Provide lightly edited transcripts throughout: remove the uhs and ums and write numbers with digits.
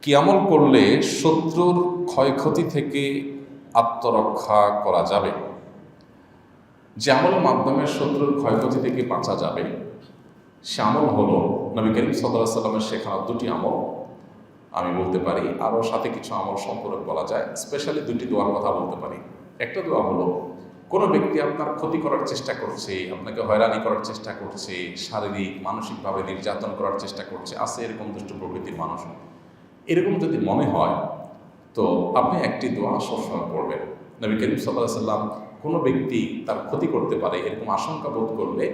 কি আমল করলে শত্রুর ক্ষয়ক্ষতি থেকে আত্মরক্ষা করা যাবে? যে আমলের মাধ্যমে শত্রুর ক্ষয়ক্ষতি থেকে বাঁচা যাবে সে আমল হলো নবী করিম সাল্লাল্লাহু আলাইহি ওয়াসাল্লামের শেখানো দুটি আমল। আমি বলতে পারি আরও সাথে কিছু আমল সম্পর্কে বলা যায়, স্পেশালি দুটি দোয়ার কথা বলতে পারি। একটা দোয়া হলো, কোনো ব্যক্তি আপনার ক্ষতি করার চেষ্টা করছে, আপনাকে হয়রানি করার চেষ্টা করছে, শারীরিক মানসিকভাবে নির্যাতন করার চেষ্টা করছে, আছে এরকম দুষ্ট প্রকৃতির মানুষ, এরকম যদি মনে হয় তো আপনি একটি দোয়া সবসময় পড়বেন। নবী করিম সাল্লাল্লাহু আলাইহি ওয়াসাল্লাম কোনো ব্যক্তি তার ক্ষতি করতে পারে এরকম আশঙ্কা বোধ করলে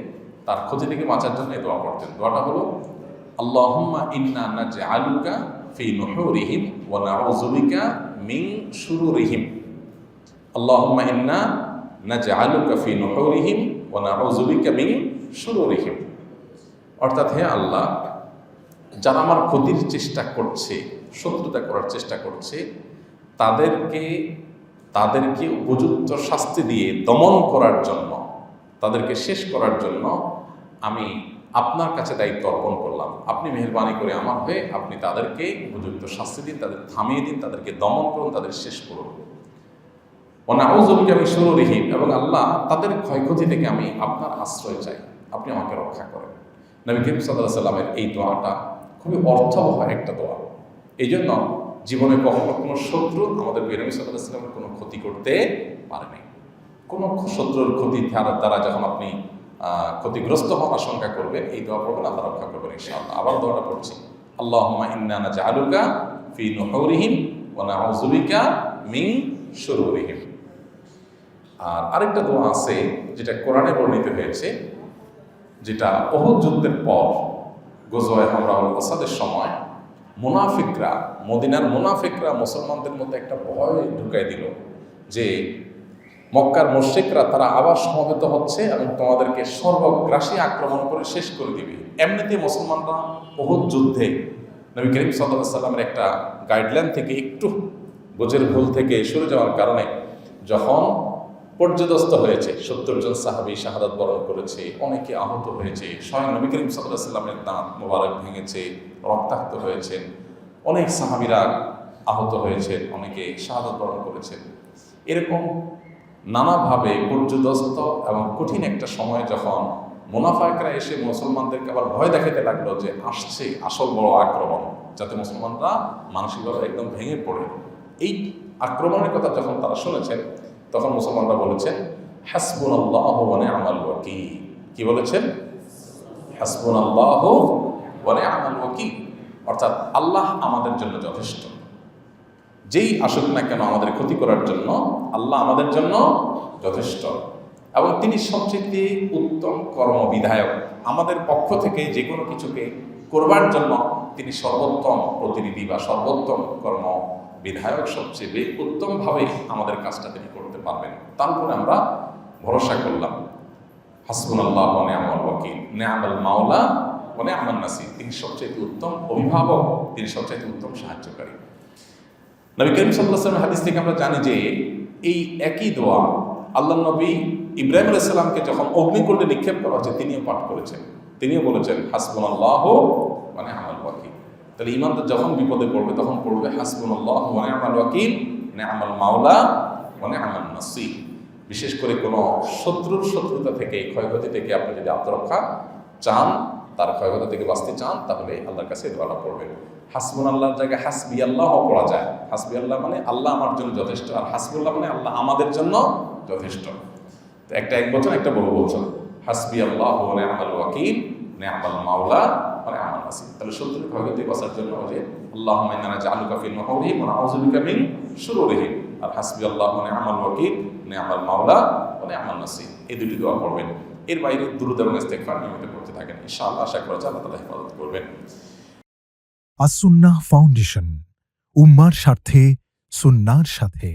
তার ক্ষতি থেকে বাঁচার জন্য এই দোয়া পড়তেন। দোয়াটা হলো, আল্লাহুম্মা ইন্না নাজআলুকা ফি নুহুরিহিম ওয়া নাউযু বিকা মিন শুরুরিহিম। আল্লাহুম্মা ইন্না নাজআলুকা ফি নুহুরিহিম ওয়া নাউযু বিকা মিন শুরুরিহিম। অর্থাৎ, হে আল্লাহ, যারা আমার ক্ষতির চেষ্টা করছে, শত্রুতা করার চেষ্টা করছে, তাদেরকে উপযুক্ত শাস্তি দিয়ে দমন করার জন্য, তাদেরকে শেষ করার জন্য আমি আপনার কাছে দায়িত্ব অর্পণ করলাম। আপনি মেহেরবানি করে আমার হয়ে আপনি তাদেরকে উপযুক্ত শাস্তি দিন, তাদের থামিয়ে দিন, তাদেরকে দমন করুন, তাদের শেষ করুন। নাউযু বিকা মিন শুরুরিহিম, এবং আল্লাহ তাদের ক্ষয়ক্ষতি থেকে আমি আপনার আশ্রয় চাই, আপনি আমাকে রক্ষা করেন। নবী করিম সাল্লাল্লাহু আলাইহি ওয়াসাল্লামের এই দোয়াটা খুবই অর্থবহ একটা দোয়া। এই জন্য জীবনে কখনো কোনো শত্রু আমাদের নবী সাল্লাল্লাহু আলাইহি ওয়াসাল্লামের কোনো ক্ষতি করতে পারেনি। কোনো শত্রুর ক্ষতি দ্বারা যখন আপনি ক্ষতিগ্রস্ত হওয়ার আশঙ্কা করবেন, এই দোয়া পড়বেন, আল্লাহ রক্ষা করবেন ইনশাআল্লাহ। আবার দোয়াটা পড়ছি, আল্লাহুম্মা ইন্না নাজআলুকা ফি নুহুরিহিম ওয়া নাউযু বিকা মিন শুরুরিহিম। আর আরেকটা দোয়া আছে যেটা কোরআনে বর্ণিত হয়েছে, যেটা উহুদ যুদ্ধের পর গজওয়ায়ে হামরাউল আসাদের সময় মদিনার মুনাফিকরা মুসলমানদের মধ্যে একটা ভয় ঢুকাই দিল যে মক্কার মুশরিকরা তারা আবার সমবেত হচ্ছে এবং তোমাদেরকে সর্বগ্রাসী আক্রমণ করে শেষ করে দিবে। এমনিতে মুসলমানরা উহুদ যুদ্ধে নবী করিম সাল্লাল্লাহু আলাইহি ওয়াসাল্লামের একটা গাইডলাইন থেকে একটু বোঝের ভুল থেকে সরে যাওয়ার কারণে যখন পর্যদস্ত হয়েছে, 70 জন সাহাবী শাহাদাত বরণ করেছে, অনেকে আহত হয়েছে, স্বয়ং নবী করিম সাল্লাল্লাহু আলাইহি ওয়াসাল্লামের দাঁত মোবারক ভেঙেছে, রক্তাক্ত হয়েছেন, অনেক সাহাবীরা আহত হয়েছেন, অনেকে শাহাদাত বরণ করেছেন। এরকম নানাভাবে পর্যদস্ত এবং কঠিন একটা সময় যখন মুনাফিকরা এসে মুসলমানদেরকে আবার ভয় দেখাতে লাগলো যে আসছে আসল বড় আক্রমণ, যাতে মুসলমানরা মানসিকভাবে একদম ভেঙে পড়ে, এই আক্রমণের কথা যখন তারা শুনেছেন তখন মুসলমানরা বলেছেন, হাসবুনাল্লাহু ওয়া নি'মাল ওয়াকিল। কি বলেছেন? হাসবুনাল্লাহু ওয়া নি'মাল ওয়াকিল, অর্থাৎ আল্লাহ আমাদের জন্য যথেষ্ট। যেই আসুক না কেন আমাদের ক্ষতি করার জন্য আল্লাহ আমাদের জন্য যথেষ্ট, এবং তিনি সবচেয়ে উত্তম কর্মবিধায়ক। আমাদের পক্ষ থেকে যে কোনো কিছুকে করবার জন্য তিনি সর্বোত্তম প্রতিনিধি বা সর্বোত্তম কর্মবিধায়ক, সবচেয়ে উত্তমভাবে আমাদের কাজটা তিনি করতে পারবেন। তার উপরে আমরা ভরসা করলাম। হাসবুনাল্লাহু ওয়া নি'মাল ওয়াকিল, নি'মাল মাওলা ওয়া নি'মান নাসির। তিনি সবচেয়ে উত্তম অভিভাবক, তিনি সবচেয়ে উত্তম সাহায্যকারী। নবী করিম সাল্লাল্লাহু আলাইহি ওয়াসাল্লামের হাদিস থেকে আমরা জানি যে এই একই দোয়া আল্লাহর নবী ইব্রাহিম আলাইহিস সালামকে যখন অগ্নিকুণ্ডে নিক্ষেপ করা হচ্ছে তিনিও পাঠ করেছেন, তিনিও বলেছেন হাসবুনাল্লাহু ওয়া নি'মাল ওয়াকিল। তাহলে ইমানদার যখন বিপদে পড়বে তখন পড়বে হাসবুনাল্লাহু ওয়া নি'মাল ওয়াকিল, নি'মাল মাওলা ওয়া নি'মান নাসির। বিশেষ করে কোনো শত্রুতা থেকে, ক্ষয়ক্ষতি থেকে আপনি যদি আত্মরক্ষা চান, তার ক্ষয়ক্ষতি থেকে বাঁচতে চান, তাহলে আল্লাহর কাছে দোয়াটা পড়বেন। হাসবুনাল্লাহর জায়গায় হাসবি আল্লাহ পড়া যায়। হাসবি আল্লাহ মানে আল্লাহ আমার জন্য যথেষ্ট, আর হাসবুল্লাহ মানে আল্লাহ আমাদের জন্য যথেষ্ট। তো এক বছর একটা বহু বছর, হাসবি আল্লাহ ওয়া নি'মাল ওয়াকিল, নি'মাল মাওলা ওয়া নি'মান নাসির। তাহলে শত্রুর ক্ষয়ক্ষতি বাঁচার জন্য যে আল্লাহুম্মা ইন্না নাজআলুকা ফি নুহুরিহিম ওয়া নাউযু বিকা মিন শুরুরিহিম, আর হাসবি আল্লাহ ওয়া নি'মাল ওয়াকিল, নি'মাল মাওলা ওয়া নি'মান নাসির, এই দুটি দোয়া পড়বেন। এর বাইরে দুরূদ এবং ইস্তিগফার নিয়মিত করতে থাকেন, ইনশাআল্লাহ আশা করা যায় আল্লাহ তাআলা হেফাজত করবেন। আস-সুন্নাহ ফাউন্ডেশন, উম্মার স্বার্থে সুন্নাহর সাথে।